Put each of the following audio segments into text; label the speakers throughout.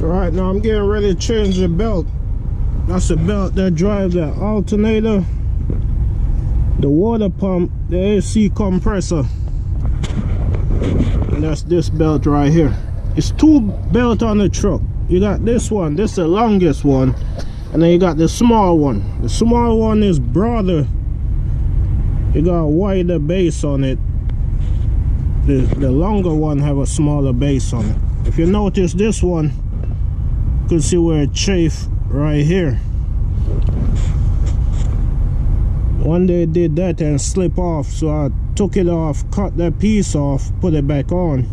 Speaker 1: Right now I'm getting ready to change the belt. That's the belt that drives the alternator, the water pump, the AC compressor, and that's this belt right here. It's two belts on the truck. You got this one, this is the longest one, and then you got the small one. The small one is broader, you got a wider base on it. The longer one have a smaller base on it. If you notice this one, you can see where it chafed right here. One day it did that and slip off, so I took it off, cut that piece off, put it back on,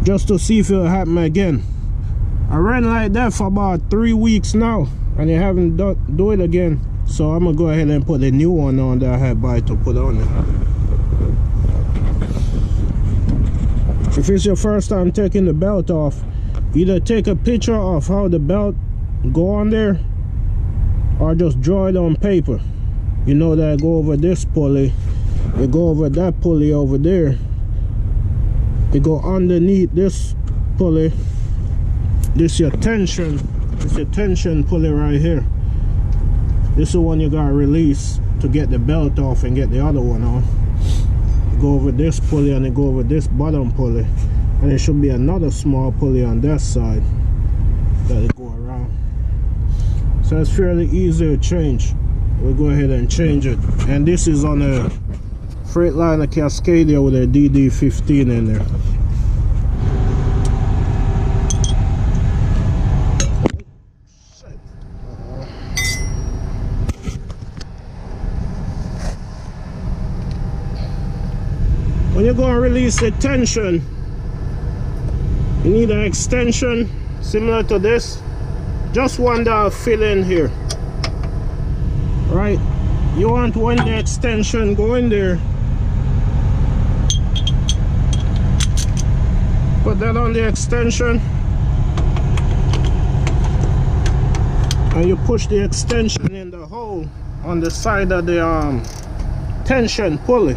Speaker 1: just to see if it'll happen again. I ran like that for about 3 weeks now, and it haven't do it again. So I'm gonna go ahead and put the new one on that I had buy to put on it. If it's your first time taking the belt off, either take a picture of how the belt go on there, or just draw it on paper. You know that I go over this pulley, you go over that pulley over there, you go underneath this pulley. This your tension, it's your tension pulley right here. This is the one you gotta release to get the belt off and get the other one on. Go over this pulley and then go over this bottom pulley, and there should be another small pulley on that side that it go around. So it's fairly easy to change. We'll go ahead and change it, and this is on a Freightliner Cascadia with a DD15 in there. When you're going to release the tension, you need an extension similar to this, just one that will fill in here. Right, you want when the extension go in there, put that on the extension, and you push the extension in the hole on the side of the tension pulley.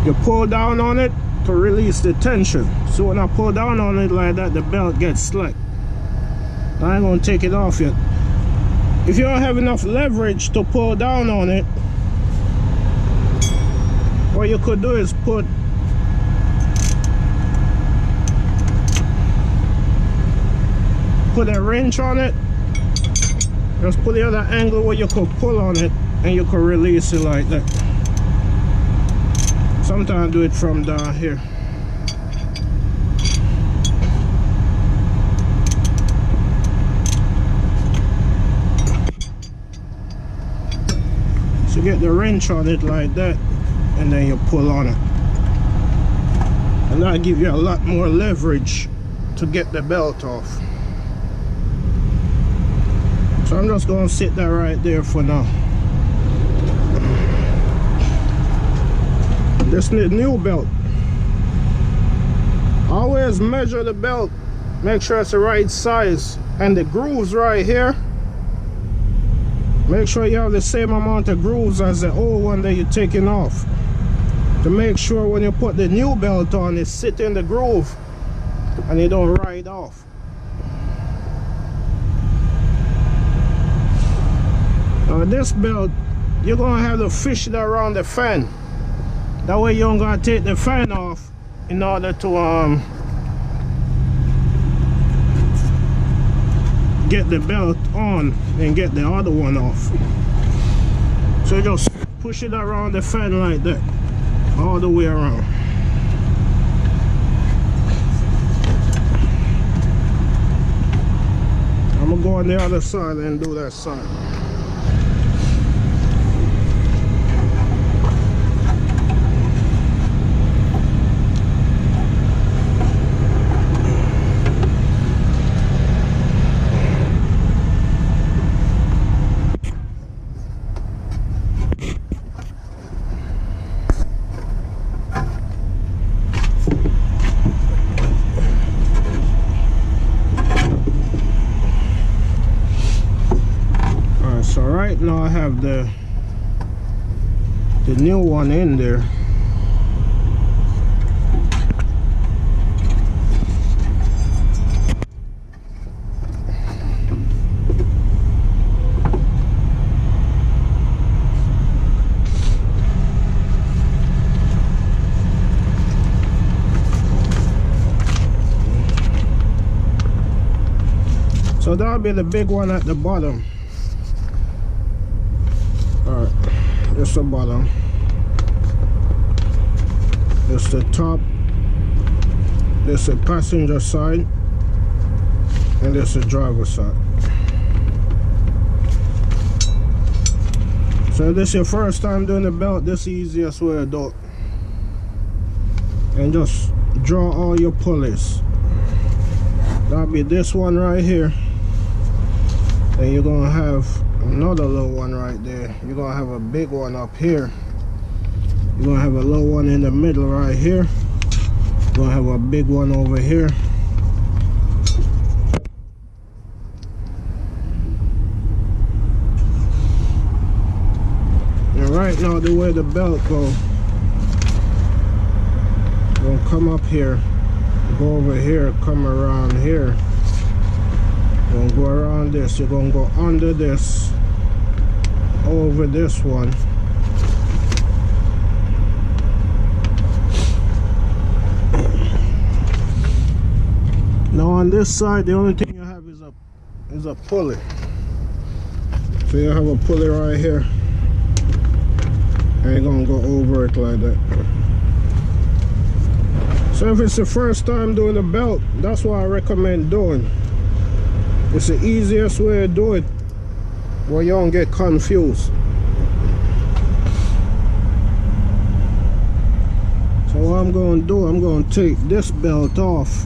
Speaker 1: You pull down on it to release the tension. So when I pull down on it like that, the belt gets slack. I ain't gonna take it off yet. If you don't have enough leverage to pull down on it, what you could do is put a wrench on it. Just put the other angle where you could pull on it, and you could release it like that. Sometimes do it from down here. So get the wrench on it like that, and then you pull on it, and that'll give you a lot more leverage to get the belt off. So I'm just gonna sit that right there for now. This is the new belt. Always measure the belt, make sure it's the right size, and the grooves right here, make sure you have the same amount of grooves as the old one that you're taking off, to make sure when you put the new belt on, it sit in the groove and it don't ride off. Now this belt, you're gonna have to fish it around the fan. That way you don't gotta take the fan off in order to get the belt on and get the other one off. So just push it around the fan like that, all the way around. I'm gonna go on the other side and do that side. Right now I have the new one in there. that'll be the big one at the bottom. Alright, this the bottom. This the top. This the passenger side. And this the driver's side. So if this is your first time doing the belt, this is the easiest way to do it. And just draw all your pulleys. That'll be this one right here. Then you're gonna have another little one right there. You're gonna have a big one up here. You're gonna have a little one in the middle right here. You're gonna have a big one over here. And right now, the way the belt goes, you're gonna come up here, go over here, come around here. You're gonna go around this. You're gonna go under this, over this one. Now on this side, the only thing you have is a pulley. So you have a pulley right here, and you're gonna go over it like that. So if it's the first time doing the belt, that's what I recommend doing. It's the easiest way to do it, where you don't get confused. So what I'm going to do, I'm going to take this belt off.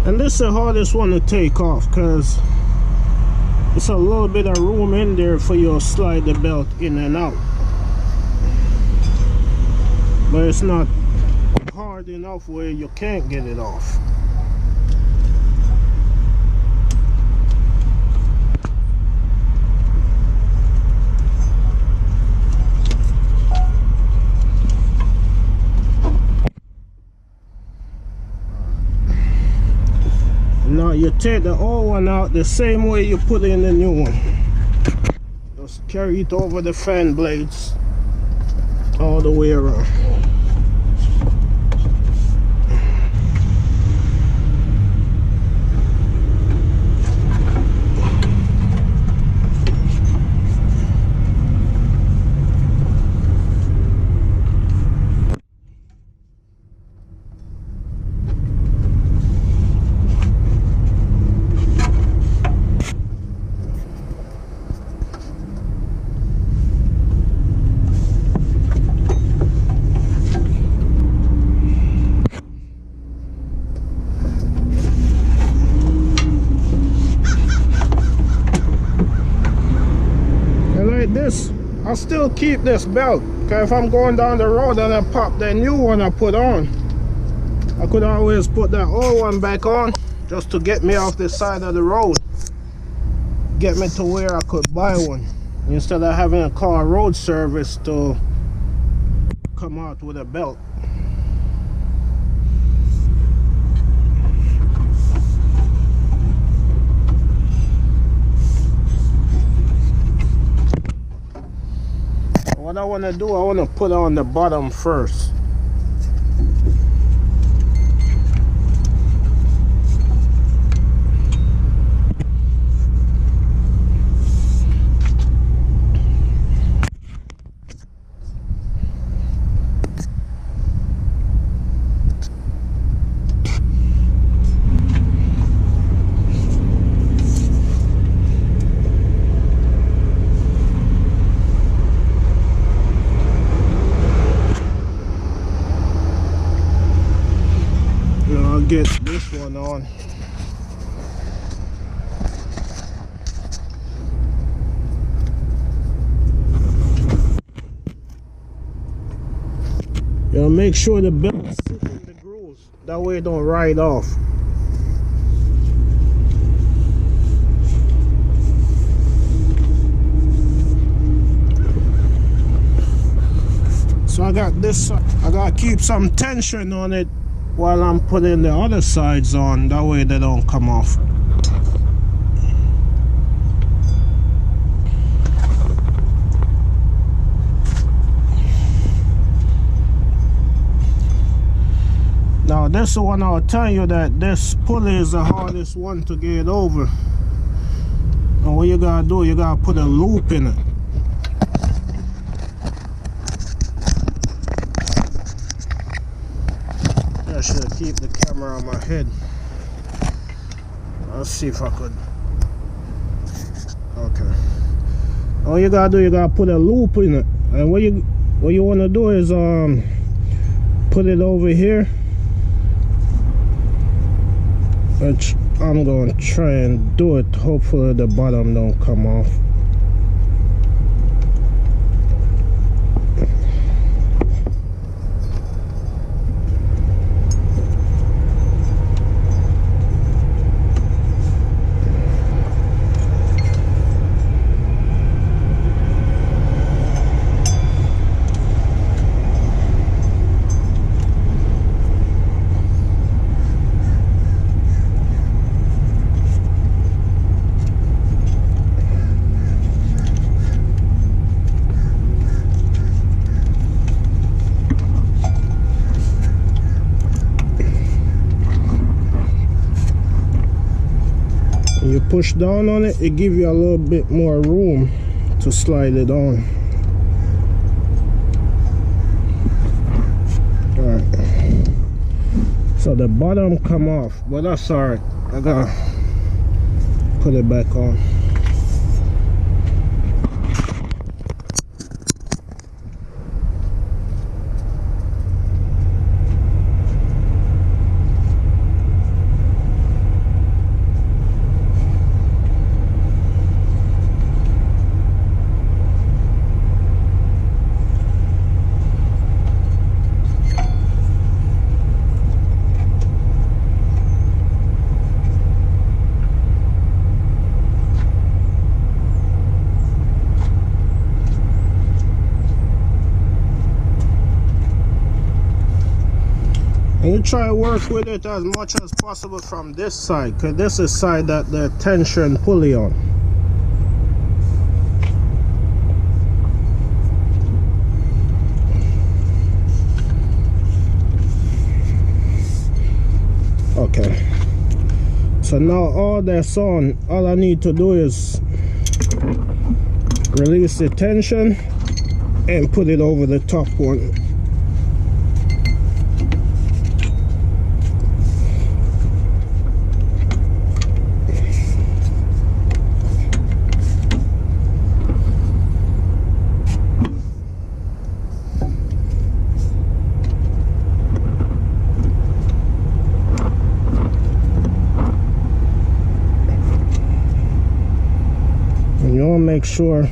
Speaker 1: And this is the hardest one to take off, because it's a little bit of room in there for you to slide the belt in and out. But it's not hard enough where you can't get it off. Now you take the old one out the same way you put in the new one. Just carry it over the fan blades all the way around. This, I'll still keep this belt, because if I'm going down the road and I pop that new one I put on, I could always put that old one back on just to get me off the side of the road, get me to where I could buy one, instead of having a car road service to come out with a belt. What I want to do, I want to put on the bottom first. Get this one on. You know, make sure the belt sits in the grooves, that way it don't ride off. So I got this, I gotta keep some tension on it while I'm putting the other sides on, that way they don't come off. Now this is the one I'll tell you that this pulley is the hardest one to get over. And what you gotta do, you gotta put a loop in it. I should keep the camera on my head. Let's see if I could. Okay. All you gotta do, you gotta put a loop in it. And what you wanna do is put it over here. Which I'm gonna try and do it. Hopefully the bottom don't come off. You push down on it, it gives you a little bit more room to slide it on. Alright. So the bottom come off, but that's alright. I gotta put it back on. And you try to work with it as much as possible from this side, because this is the side that the tension pulley on. Okay. So now all that's on, all I need to do is release the tension and put it over the top one. You want to make sure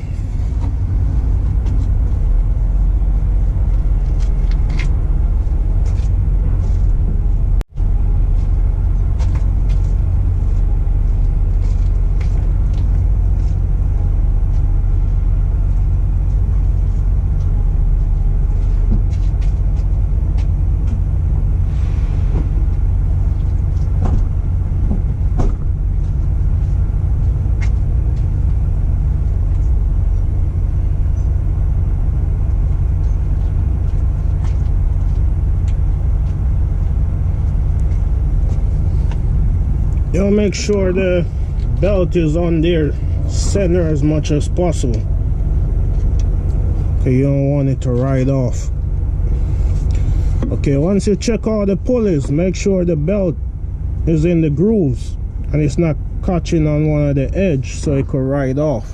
Speaker 1: make sure the belt is on their center as much as possible, because you don't want it to ride off. Okay, once you check all the pulleys, make sure the belt is in the grooves and it's not catching on one of the edge so it could ride off.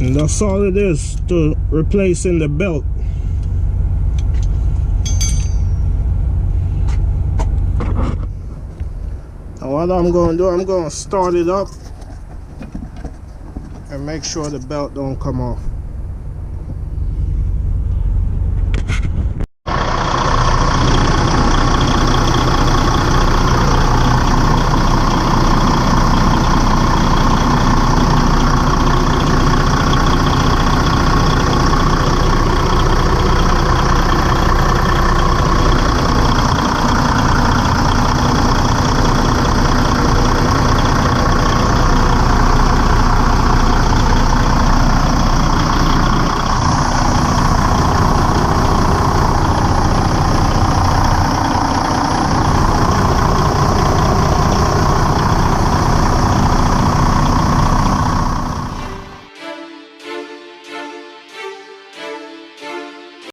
Speaker 1: And that's all it is to replacing the belt. Now what I'm going to do, I'm going to start it up and make sure the belt don't come off.